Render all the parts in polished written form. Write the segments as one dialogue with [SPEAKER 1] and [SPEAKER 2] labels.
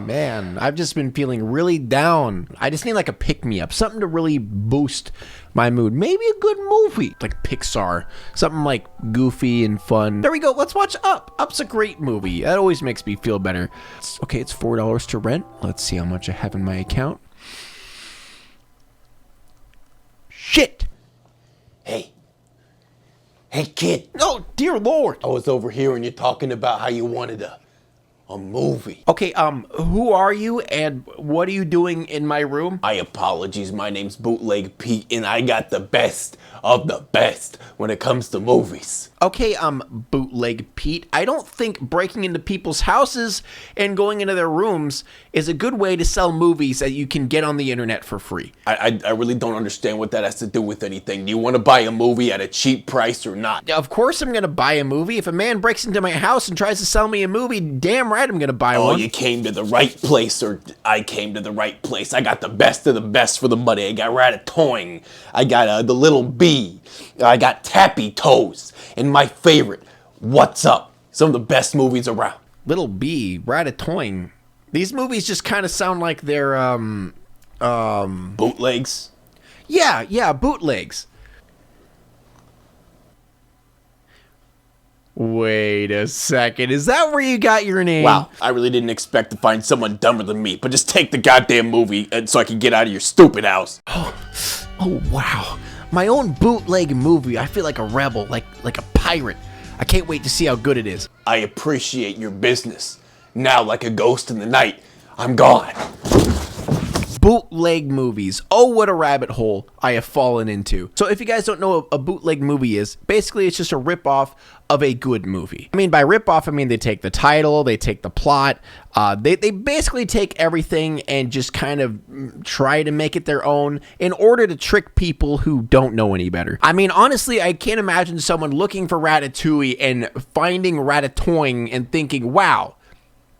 [SPEAKER 1] Man, I've just been feeling really down. I just need like a pick-me-up, something to really boost my mood. Maybe a good movie, like Pixar, something like goofy and fun. There we go, let's watch Up. Up's a great movie. That always makes me feel better. Okay, it's $4 to rent. Let's see how much I have in my account. Shit!
[SPEAKER 2] Hey, kid.
[SPEAKER 1] Oh, dear Lord.
[SPEAKER 2] I was overhearing you talking about how you wanted a movie.
[SPEAKER 1] Okay, who are you and what are you doing in my room?
[SPEAKER 2] My apologies, my name's Bootleg Pete, and I got the best of the best when it comes to movies.
[SPEAKER 1] Okay, Bootleg Pete, I don't think breaking into people's houses and going into their rooms is a good way to sell movies that you can get on the internet for free.
[SPEAKER 2] I really don't understand what that has to do with anything. Do you want to buy a movie at a cheap price or not?
[SPEAKER 1] Of course I'm gonna buy a movie. If a man breaks into my house and tries to sell me a movie, damn right I'm gonna buy one.
[SPEAKER 2] Oh, you came to the right place, or I came to the right place. I got the best of the best for the money. I got Ratatouille. I got The Little Bee. I got Tappy Toes. And my favorite, What's Up? Some of the best movies around.
[SPEAKER 1] Little Bee, Ratatouille. These movies just kind of sound like they're,
[SPEAKER 2] bootlegs?
[SPEAKER 1] Yeah, bootlegs. Wait a second, is that where you got your name?
[SPEAKER 2] Wow, I really didn't expect to find someone dumber than me, but just take the goddamn movie so I can get out of your stupid house.
[SPEAKER 1] Oh wow. My own bootleg movie. I feel like a rebel, like a pirate. I can't wait to see how good it is.
[SPEAKER 2] I appreciate your business. Now, like a ghost in the night, I'm gone.
[SPEAKER 1] Bootleg movies. Oh, what a rabbit hole I have fallen into. So if you guys don't know what a bootleg movie is, basically it's just a ripoff of a good movie. I mean, by ripoff, I mean they take the title, they take the plot, they basically take everything and just kind of try to make it their own in order to trick people who don't know any better. I mean, honestly, I can't imagine someone looking for Ratatouille and finding Ratatouille and thinking, wow,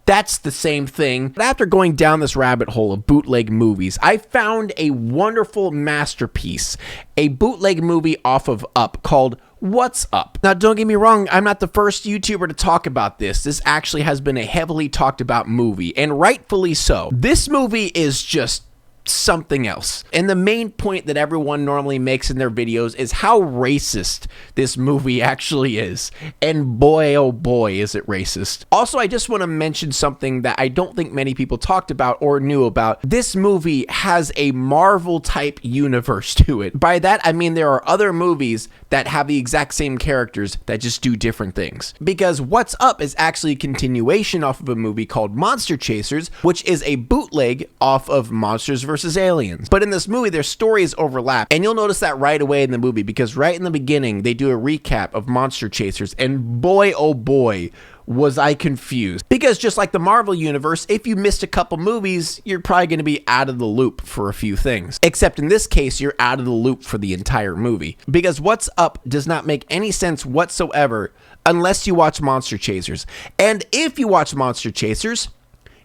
[SPEAKER 1] that's the same thing. But after going down this rabbit hole of bootleg movies, I found a wonderful masterpiece, a bootleg movie off of Up called What's Up? Now, don't get me wrong, I'm not the first YouTuber to talk about this. This actually has been a heavily talked about movie, and rightfully so. This movie is just something else. And the main point that everyone normally makes in their videos is how racist this movie actually is. And boy, oh boy, is it racist. Also, I just want to mention something that I don't think many people talked about or knew about. This movie has a Marvel type universe to it. By that, I mean there are other movies that have the exact same characters that just do different things. Because What's Up is actually a continuation off of a movie called Monster Chasers, which is a bootleg off of Monsters vs. Aliens. But in this movie, their stories overlap, and you'll notice that right away in the movie, because right in the beginning, they do a recap of Monster Chasers, and boy, oh boy, was I confused. Because just like the Marvel universe, if you missed a couple movies, you're probably going to be out of the loop for a few things. Except in this case, you're out of the loop for the entire movie. Because What's Up does not make any sense whatsoever unless you watch Monster Chasers. And if you watch Monster Chasers,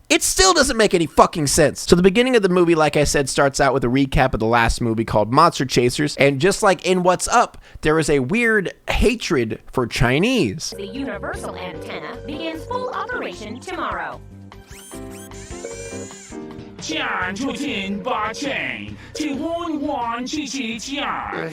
[SPEAKER 1] it still doesn't make any fucking sense. So the beginning of the movie, like I said, starts out with a recap of the last movie called Monster Chasers. And just like in What's Up, there is a weird hatred for Chinese.
[SPEAKER 3] The universal antenna begins full operation tomorrow.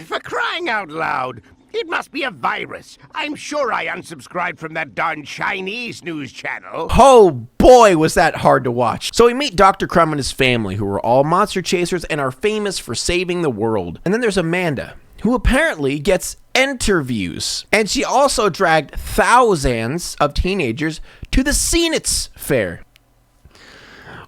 [SPEAKER 4] For crying out loud, it must be a virus. I'm sure I unsubscribed from that darn Chinese news channel.
[SPEAKER 1] Oh boy, was that hard to watch. So we meet Dr. Crumb and his family, who are all monster chasers and are famous for saving the world. And then there's Amanda, who apparently gets interviews. And she also dragged thousands of teenagers to the Scenitz Fair.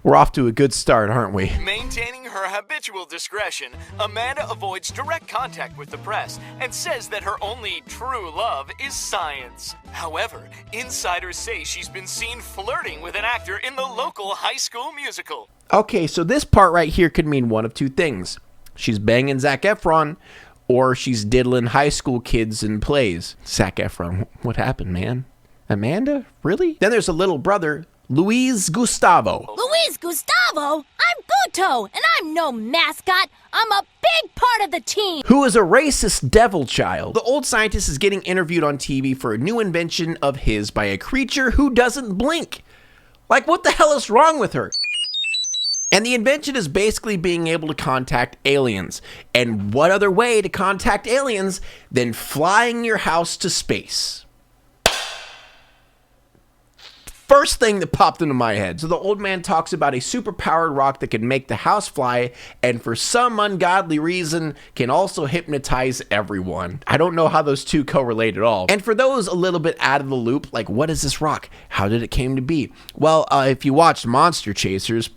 [SPEAKER 1] We're off to a good start, aren't we?
[SPEAKER 5] Maintaining her habitual discretion, Amanda avoids direct contact with the press and says that her only true love is science. However, insiders say she's been seen flirting with an actor in the local high school musical.
[SPEAKER 1] Okay, so this part right here could mean one of two things. She's banging Zac Efron, or she's diddling high school kids in plays. Zac Efron, what happened, man? Amanda? Really? Then there's a little brother, Luis Gustavo.
[SPEAKER 6] Luis Gustavo? I'm Guto, and I'm no mascot. I'm a big part of the team.
[SPEAKER 1] Who is a racist devil child. The old scientist is getting interviewed on TV for a new invention of his by a creature who doesn't blink. Like, what the hell is wrong with her? And the invention is basically being able to contact aliens. And what other way to contact aliens than flying your house to space? First thing that popped into my head. So the old man talks about a superpowered rock that can make the house fly, and for some ungodly reason can also hypnotize everyone. I don't know how those two correlate at all. And for those a little bit out of the loop, like, what is this rock? How did it came to be? Well, if you watched Monster Chasers,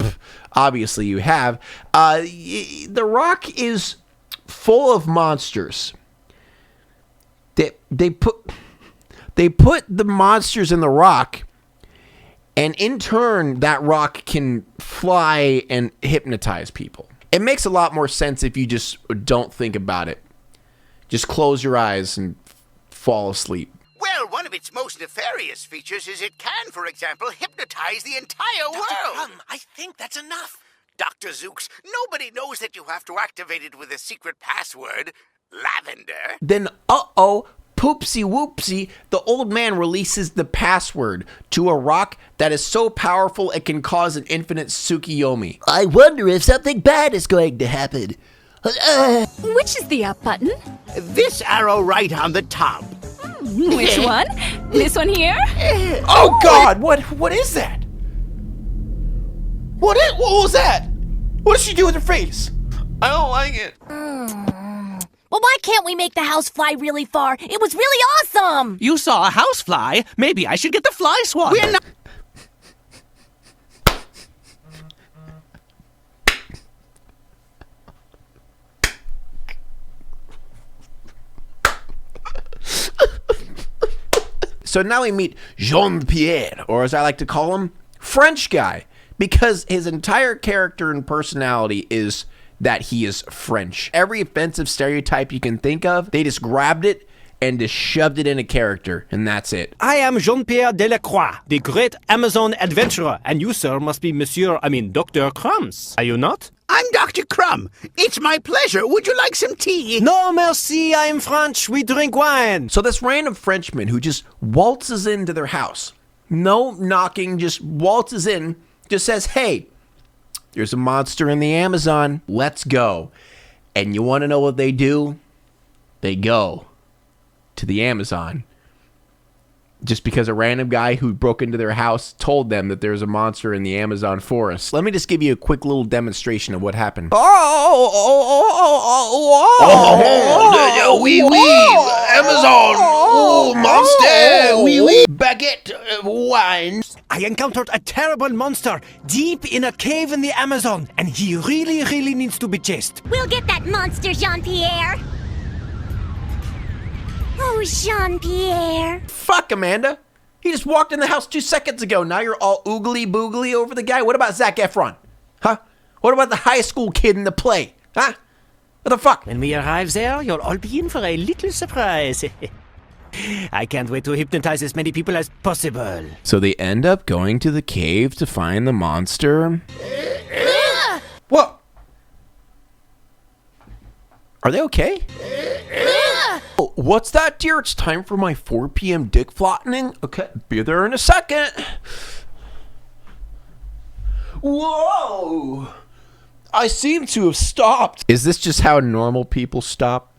[SPEAKER 1] obviously you have, the rock is full of monsters. They put the monsters in the rock, and in turn, that rock can fly and hypnotize people. It makes a lot more sense if you just don't think about it. Just close your eyes and fall asleep.
[SPEAKER 4] Well, one of its most nefarious features is it can, for example, hypnotize the entire world.
[SPEAKER 7] Dr. Crumb, I think that's enough.
[SPEAKER 4] Dr. Zooks, nobody knows that you have to activate it with a secret password. Lavender.
[SPEAKER 1] Then, poopsie whoopsie, the old man releases the password to a rock that is so powerful it can cause an infinite Tsukiyomi.
[SPEAKER 8] I wonder if something bad is going to happen.
[SPEAKER 6] Which is the up button?
[SPEAKER 4] This arrow right on the top.
[SPEAKER 6] Which one? This one here?
[SPEAKER 2] Oh God! What is that? What was that? What did she do with her face? I don't like it.
[SPEAKER 6] Well, why can't we make the house fly really far? It was really awesome!
[SPEAKER 7] You saw a house fly. Maybe I should get the fly swatter.
[SPEAKER 4] We're not.
[SPEAKER 1] So now we meet Jean-Pierre, or as I like to call him, French guy, because his entire character and personality is that he is French. Every offensive stereotype you can think of, they just grabbed it and just shoved it in a character, and that's it.
[SPEAKER 9] I am Jean-Pierre Delacroix, the great Amazon adventurer, and you, sir, must be Dr. Crumbs. Are you not?
[SPEAKER 4] I'm Dr. Crumb. It's my pleasure. Would you like some tea?
[SPEAKER 9] No, merci, I am French. We drink wine.
[SPEAKER 1] So this random Frenchman who just waltzes into their house, no knocking, just waltzes in, just says, hey, there's a monster in the Amazon. Let's go. And you want to know what they do? They go to the Amazon. Just because a random guy who broke into their house told them that there's a monster in the Amazon forest. Let me just give you a quick little demonstration of what happened.
[SPEAKER 2] Oui, Amazon, monster, oui, baguette, wine.
[SPEAKER 9] I encountered a terrible monster deep in a cave in the Amazon, and he really, really needs to be chased.
[SPEAKER 3] We'll get that monster, Jean-Pierre. Oh, Jean-Pierre.
[SPEAKER 1] Fuck, Amanda. He just walked in the house 2 seconds ago. Now you're all oogly boogly over the guy. What about Zac Efron? Huh? What about the high school kid in the play? Huh? What the fuck?
[SPEAKER 9] When we arrive there, you'll all be in for a little surprise. I can't wait to hypnotize as many people as possible.
[SPEAKER 1] So they end up going to the cave to find the monster.
[SPEAKER 2] What?
[SPEAKER 1] Are they okay? Oh, what's that, dear? It's time for my 4 p.m. dick flattening. Okay, be there in a second. Whoa! I seem to have stopped. Is this just how normal people stop?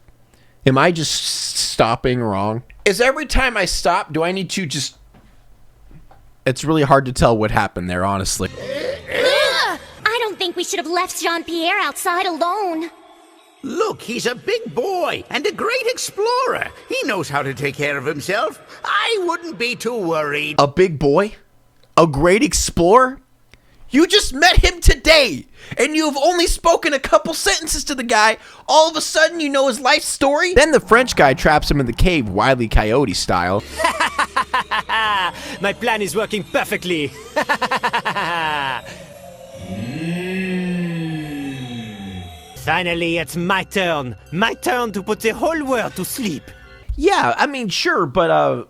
[SPEAKER 1] Am I just stopping wrong? Is every time I stop, do I need to just... It's really hard to tell what happened there, honestly.
[SPEAKER 3] I don't think we should have left Jean-Pierre outside alone.
[SPEAKER 4] Look, he's a big boy and a great explorer. He knows how to take care of himself. I wouldn't be too worried.
[SPEAKER 1] A big boy? A great explorer? You just met him today, and you have only spoken a couple sentences to the guy. All of a sudden, you know his life story? Then the French guy traps him in the cave, Wile E. Coyote style.
[SPEAKER 9] My plan is working perfectly. Finally, it's my turn. My turn to put the whole world to sleep.
[SPEAKER 1] Yeah, I mean, sure, but,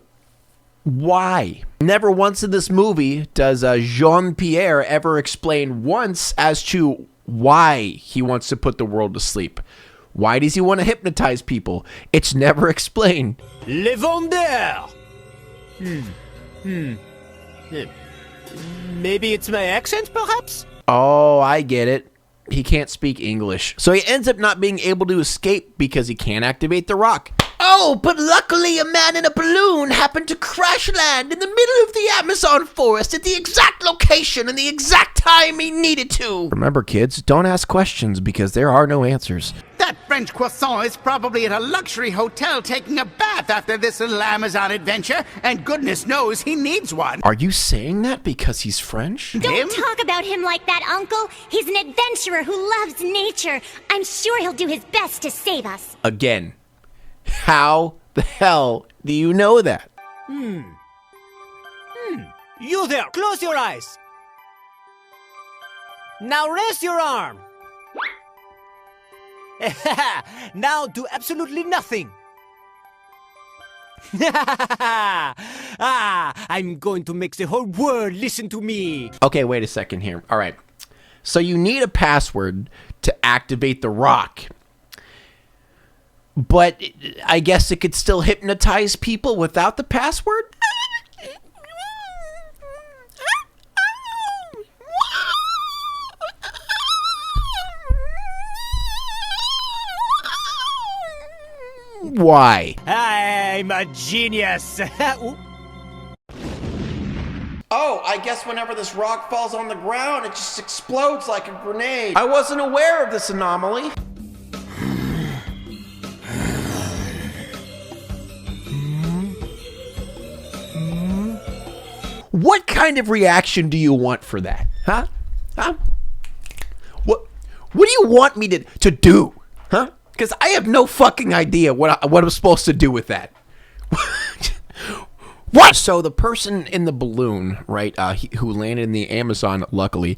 [SPEAKER 1] Why? Never once in this movie does Jean-Pierre ever explain once as to why he wants to put the world to sleep. Why does he want to hypnotize people? It's never explained.
[SPEAKER 9] Le vendeur! Maybe it's my accent, perhaps?
[SPEAKER 1] Oh, I get it. He can't speak English. So he ends up not being able to escape because he can't activate the rock.
[SPEAKER 8] Oh, but luckily a man in a balloon happened to crash land in the middle of the Amazon forest at the exact location and the exact time he needed to.
[SPEAKER 1] Remember, kids, don't ask questions because there are no answers.
[SPEAKER 4] That French croissant is probably at a luxury hotel taking a bath after this little Amazon adventure, and goodness knows he needs one.
[SPEAKER 1] Are you saying that because he's French?
[SPEAKER 3] Don't talk about him like that, Uncle. He's an adventurer who loves nature. I'm sure he'll do his best to save us.
[SPEAKER 1] Again, how the hell do you know that?
[SPEAKER 9] You there, close your eyes. Now raise your arm. Now do absolutely nothing. I'm going to make the whole world listen to me.
[SPEAKER 1] Okay, wait a second here. All right. So you need a password to activate the rock. But I guess it could still hypnotize people without the password? Why?
[SPEAKER 9] I'm a genius. Ooh.
[SPEAKER 1] Oh, I guess whenever this rock falls on the ground, it just explodes like a grenade. I wasn't aware of this anomaly. What kind of reaction do you want for that? Huh? What do you want me to do? Huh? Because I have no fucking idea what I'm supposed to do with that. What? So the person in the balloon, right, who landed in the Amazon, luckily,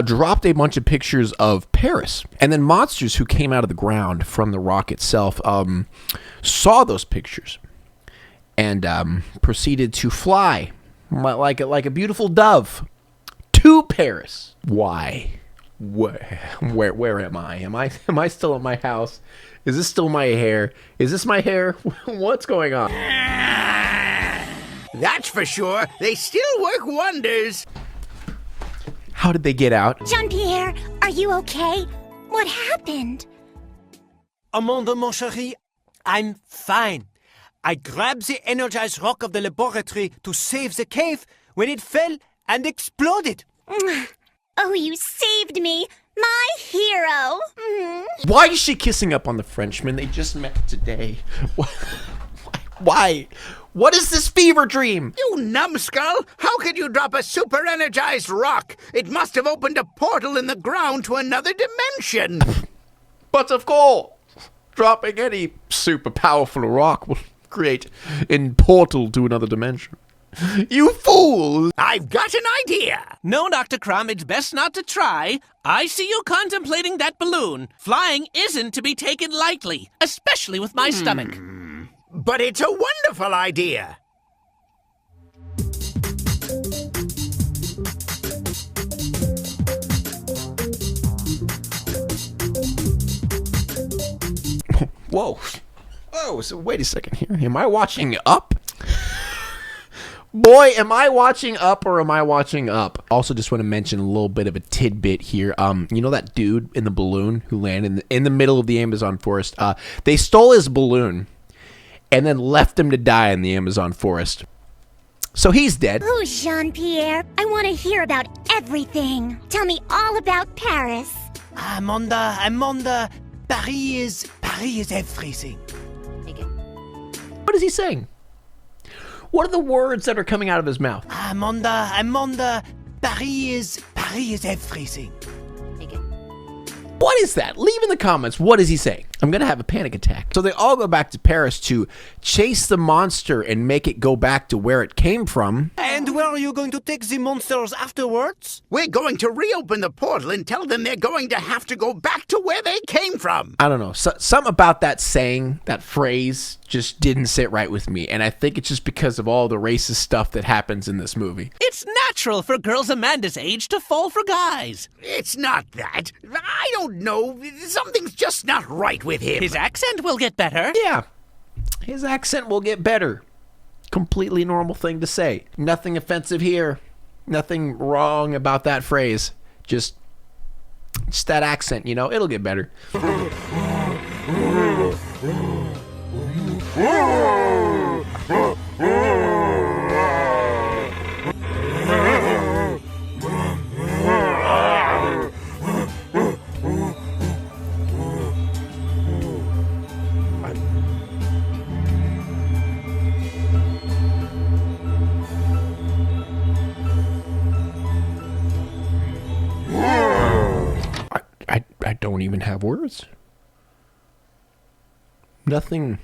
[SPEAKER 1] dropped a bunch of pictures of Paris. And then monsters who came out of the ground from the rock itself saw those pictures and proceeded to fly like a beautiful dove to Paris. Why? Where am I? Am I still at my house? Is this still my hair? Is this my hair? What's going on?
[SPEAKER 4] That's for sure. They still work wonders.
[SPEAKER 1] How did they get out?
[SPEAKER 3] Jean-Pierre, are you okay? What happened?
[SPEAKER 9] Amanda, mon chéri, I'm fine. I grabbed the energized rock of the laboratory to save the cave when it fell and exploded.
[SPEAKER 3] Oh, you saved me. My hero.
[SPEAKER 1] Why is she kissing up on the Frenchman? They just met today. Why? What is this fever dream?
[SPEAKER 4] You numbskull! How could you drop a super-energized rock? It must have opened a portal in the ground to another dimension.
[SPEAKER 1] But of course, dropping any super powerful rock will create a portal to another dimension. You fool!
[SPEAKER 4] I've got an idea!
[SPEAKER 7] No, Dr. Crumb, it's best not to try. I see you contemplating that balloon. Flying isn't to be taken lightly, especially with my stomach.
[SPEAKER 4] But it's a wonderful idea!
[SPEAKER 1] Whoa. Oh, so wait a second here. Am I watching Up? Boy, am I watching Up or am I watching Up? Also, just want to mention a little bit of a tidbit here. You know that dude in the balloon who landed in the middle of the Amazon forest? They stole his balloon and then left him to die in the Amazon forest. So he's dead.
[SPEAKER 3] Oh, Jean-Pierre, I want to hear about everything. Tell me all about Paris.
[SPEAKER 9] Amanda, Paris is everything.
[SPEAKER 1] What is he saying? What are the words that are coming out of his mouth?
[SPEAKER 9] Amanda, Paris is everything.
[SPEAKER 1] What is that? Leave in the comments. What is he saying? I'm going to have a panic attack. So they all go back to Paris to chase the monster and make it go back to where it came from.
[SPEAKER 9] And where are you going to take the monsters afterwards?
[SPEAKER 4] We're going to reopen the portal and tell them they're going to have to go back to where they came from.
[SPEAKER 1] I don't know. Something about that saying, that phrase, just didn't sit right with me. And I think it's just because of all the racist stuff that happens in this movie.
[SPEAKER 7] It's natural for girls Amanda's age to fall for guys.
[SPEAKER 4] It's not that. I don't know. Something's just not right with him.
[SPEAKER 7] His accent will get better.
[SPEAKER 1] Yeah, his accent will get better. Completely normal thing to say. Nothing offensive here. Nothing wrong about that phrase. Just that accent, you know, it'll get better. I don't even have words. Nothing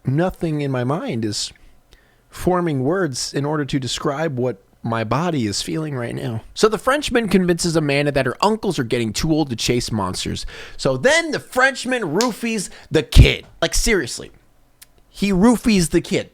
[SPEAKER 1] in my mind is forming words in order to describe what my body is feeling right now. So the Frenchman convinces Amanda that her uncles are getting too old to chase monsters. So then the Frenchman roofies the kid. Like, seriously. He roofies the kid.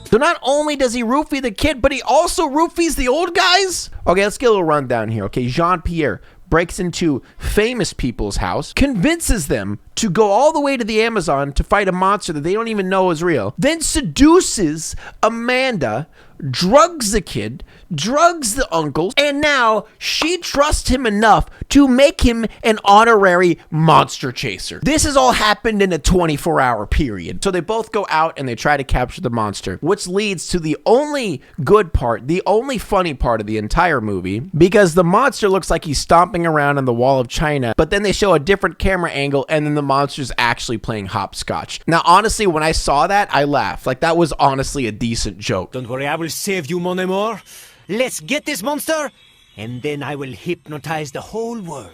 [SPEAKER 1] So not only does he roofie the kid, but he also roofies the old guys? Okay, let's get a little rundown here. Okay, Jean-Pierre breaks into famous people's house, convinces them to go all the way to the Amazon to fight a monster that they don't even know is real, then seduces Amanda, drugs the kid, drugs the uncles, and now she trusts him enough to make him an honorary monster chaser. This has all happened in a 24-hour period. So they both go out and they try to capture the monster, which leads to the only good part, the only funny part of the entire movie, because the monster looks like he's stomping around on the wall of China, but then they show a different camera angle and then the monster's actually playing hopscotch. Now, honestly, when I saw that, I laughed. Like, that was honestly a decent joke.
[SPEAKER 9] Don't worry, I will save you, mon amour. Let's get this monster, and then I will hypnotize the whole world.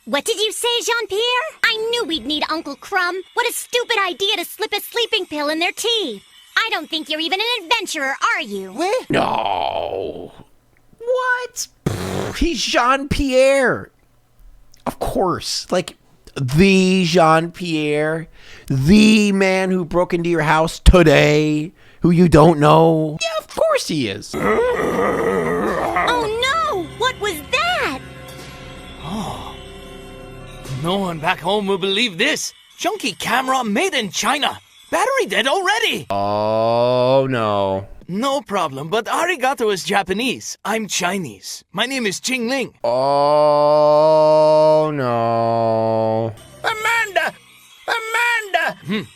[SPEAKER 3] What did you say, Jean-Pierre? I knew we'd need Uncle Crumb. What a stupid idea to slip a sleeping pill in their tea. I don't think you're even an adventurer, are you?
[SPEAKER 1] What? No. What? He's Jean-Pierre. Of course. Like, the Jean-Pierre. The man who broke into your house today, who you don't know. Yeah, of course he is.
[SPEAKER 3] Oh no! What was that?
[SPEAKER 5] Oh. No one back home will believe this. Junky camera made in China. Battery dead already.
[SPEAKER 1] Oh no.
[SPEAKER 5] No problem, but arigato is Japanese. I'm Chinese. My name is Ching Ling.
[SPEAKER 1] Oh no.
[SPEAKER 4] Amanda! Amanda!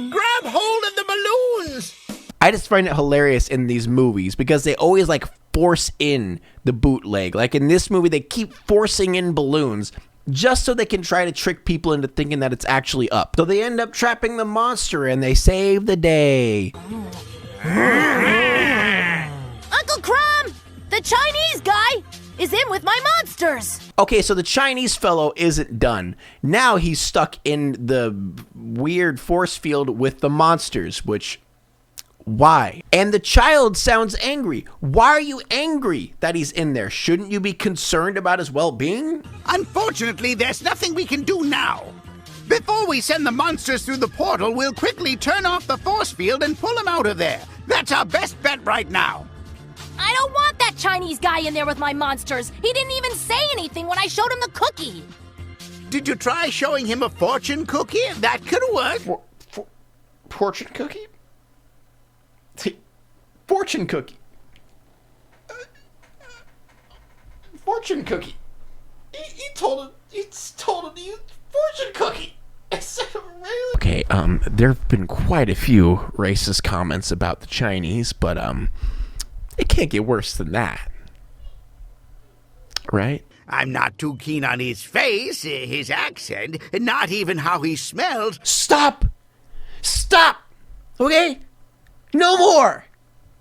[SPEAKER 4] Grab hold of the balloons!
[SPEAKER 1] I just find it hilarious in these movies because they always like force in the bootleg. Like in this movie, they keep forcing in balloons just so they can try to trick people into thinking that it's actually up. So they end up trapping the monster and they save the day.
[SPEAKER 6] Uncle Crumb! The Chinese guy is in with my monsters!
[SPEAKER 1] Okay, so the Chinese fellow isn't done. Now he's stuck in the weird force field with the monsters, which... why? And the child sounds angry. Why are you angry that he's in there? Shouldn't you be concerned about his well-being?
[SPEAKER 4] Unfortunately, there's nothing we can do now. Before we send the monsters through the portal, we'll quickly turn off the force field and pull them out of there. That's our best bet right now.
[SPEAKER 6] I don't want that Chinese guy in there with my monsters. He didn't even say anything when I showed him the cookie.
[SPEAKER 4] Did you try showing him a fortune cookie? That could work.
[SPEAKER 1] Fortune cookie? Fortune cookie. Fortune cookie. He told him to use fortune cookie. Okay, there have been quite a few racist comments about the Chinese, but it can't get worse than that. right?
[SPEAKER 4] I'm not too keen on his face, his accent, not even how he smells.
[SPEAKER 8] Stop! Stop! Okay? No more!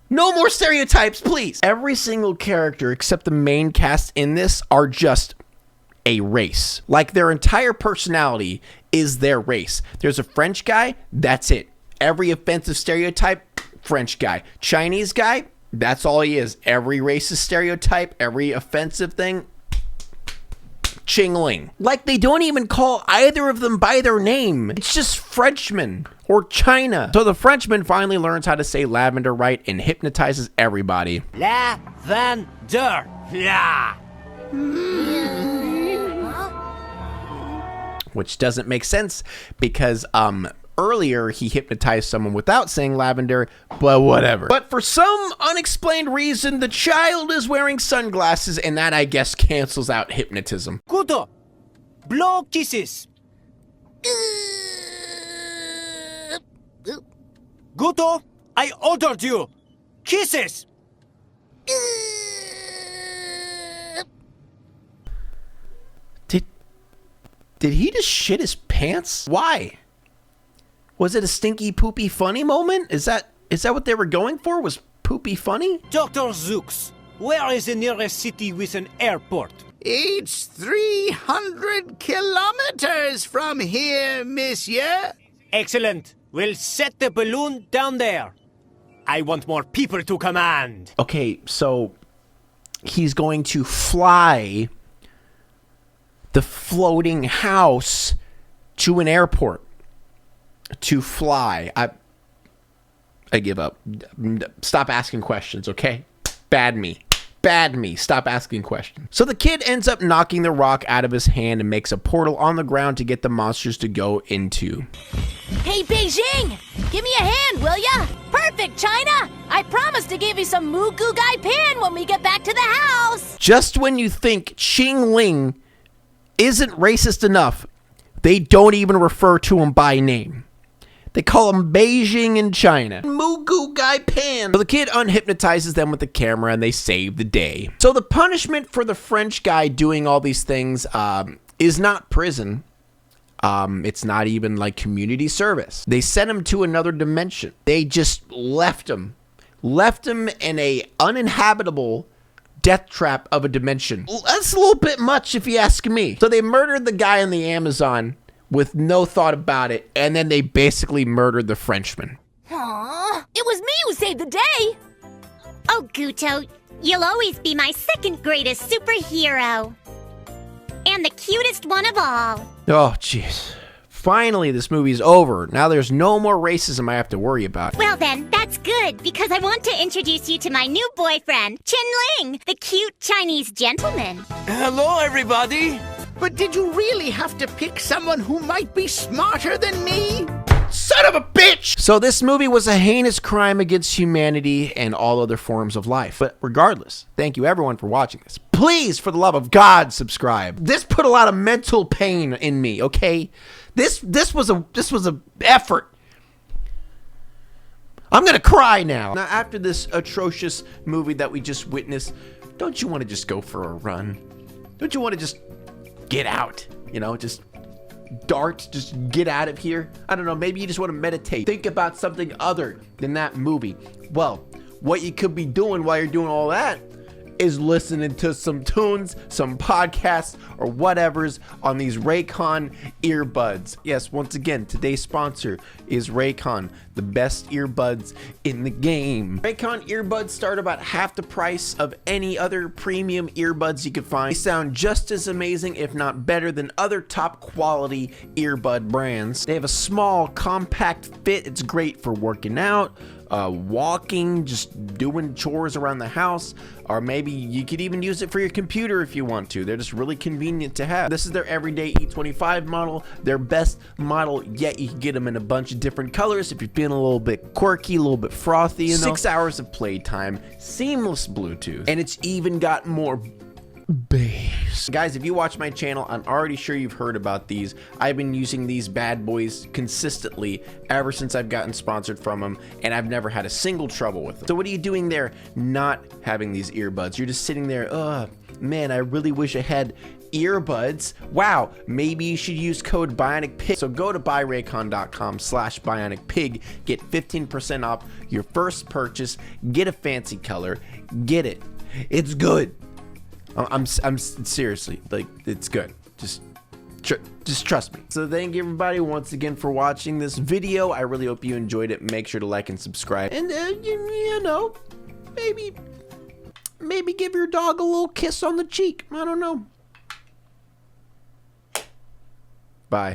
[SPEAKER 8] No more stereotypes, please!
[SPEAKER 1] Every single character except the main cast in this are just a race. Like, their entire personality is their race. There's a French guy, that's it. Every offensive stereotype, French guy. Chinese guy, that's all he is. Every racist stereotype, every offensive thing, Chingling. Like, they don't even call either of them by their name. It's just Frenchman or China. So the Frenchman finally learns how to say lavender right and hypnotizes everybody.
[SPEAKER 9] Lavender. Yeah.
[SPEAKER 1] Which doesn't make sense because earlier he hypnotized someone without saying lavender, but whatever. But for some unexplained reason, the child is wearing sunglasses, and that, I guess, cancels out hypnotism.
[SPEAKER 9] Guto, blow kisses. Guto, I ordered you. Kisses.
[SPEAKER 1] Did he just shit his pants? Why? Was it a stinky, poopy, funny moment? Is that what they were going for? Was poopy funny?
[SPEAKER 9] Dr. Zooks, where is the nearest city with an airport?
[SPEAKER 4] It's 300 kilometers from here, monsieur.
[SPEAKER 9] Excellent. We'll set the balloon down there. I want more people to command.
[SPEAKER 1] Okay, so he's going to fly the floating house to an airport. To fly. I give up. Stop asking questions, okay? Bad me. Stop asking questions. So the kid ends up knocking the rock out of his hand and makes a portal on the ground to get the monsters to go into.
[SPEAKER 6] Hey, Beijing! Give me a hand, will ya? Perfect, China! I promise to give you some Moo Goo Gai Pan when we get back to the house!
[SPEAKER 1] Just when you think Qing Ling isn't racist enough, they don't even refer to him by name. They call him Beijing in China.
[SPEAKER 8] Moo Goo Gai Pan.
[SPEAKER 1] So the kid unhypnotizes them with the camera and they save the day. So the punishment for the French guy doing all these things is not prison. It's not even like community service. They sent him to another dimension. They just left him in a uninhabitable death trap of a dimension. That's a little bit much if you ask me. So they murdered the guy in the Amazon with no thought about it, and then they basically murdered the Frenchman.
[SPEAKER 6] Aww, it was me who saved the day!
[SPEAKER 3] Oh, Guto, you'll always be my second greatest superhero. And the cutest one of all.
[SPEAKER 1] Oh, jeez. Finally, this movie's over. Now there's no more racism I have to worry about.
[SPEAKER 3] Well then, that's good, because I want to introduce you to my new boyfriend, Qin Ling, the cute Chinese gentleman.
[SPEAKER 5] Hello, everybody.
[SPEAKER 4] But did you really have to pick someone who might be smarter than me?
[SPEAKER 8] Son of a bitch!
[SPEAKER 1] So this movie was a heinous crime against humanity and all other forms of life. But regardless, thank you everyone for watching this. Please, for the love of God, subscribe. This put a lot of mental pain in me, okay? This was a effort. I'm gonna cry now. Now, after this atrocious movie that we just witnessed, don't you want to just go for a run? Don't you want to just get out? You know, just get out of here. I don't know, maybe you just want to meditate. Think about something other than that movie. Well, what you could be doing while you're doing all that is listening to some tunes, some podcasts, or whatever's on these Raycon earbuds. Yes, once again, today's sponsor is Raycon, the best earbuds in the game. Raycon earbuds start about half the price of any other premium earbuds you could find. They sound just as amazing, if not better, than other top quality earbud brands. They have a small, compact fit. It's great for working out, walking, just doing chores around the house, or maybe you could even use it for your computer if you want to. They're just really convenient to have. This is their everyday E25 model, their best model yet. You can get them in a bunch of different colors if you're feeling a little bit quirky, a little bit frothy, you know. 6 hours of playtime, seamless Bluetooth, and it's even got more bass. Guys, if you watch my channel, I'm already sure you've heard about these. I've been using these bad boys consistently ever since I've gotten sponsored from them, and I've never had a single trouble with them. So what are you doing there not having these earbuds? You're just sitting there, Man, I really wish I had earbuds. Wow, maybe you should use code Bionicpig. So go to buyraycon.com/Bionicpig, get 15% off your first purchase, get a fancy color, get it. It's good. I'm seriously, like, it's good. Just trust me. So thank you everybody once again for watching this video. I really hope you enjoyed it. Make sure to like and subscribe. And you know, maybe give your dog a little kiss on the cheek. I don't know.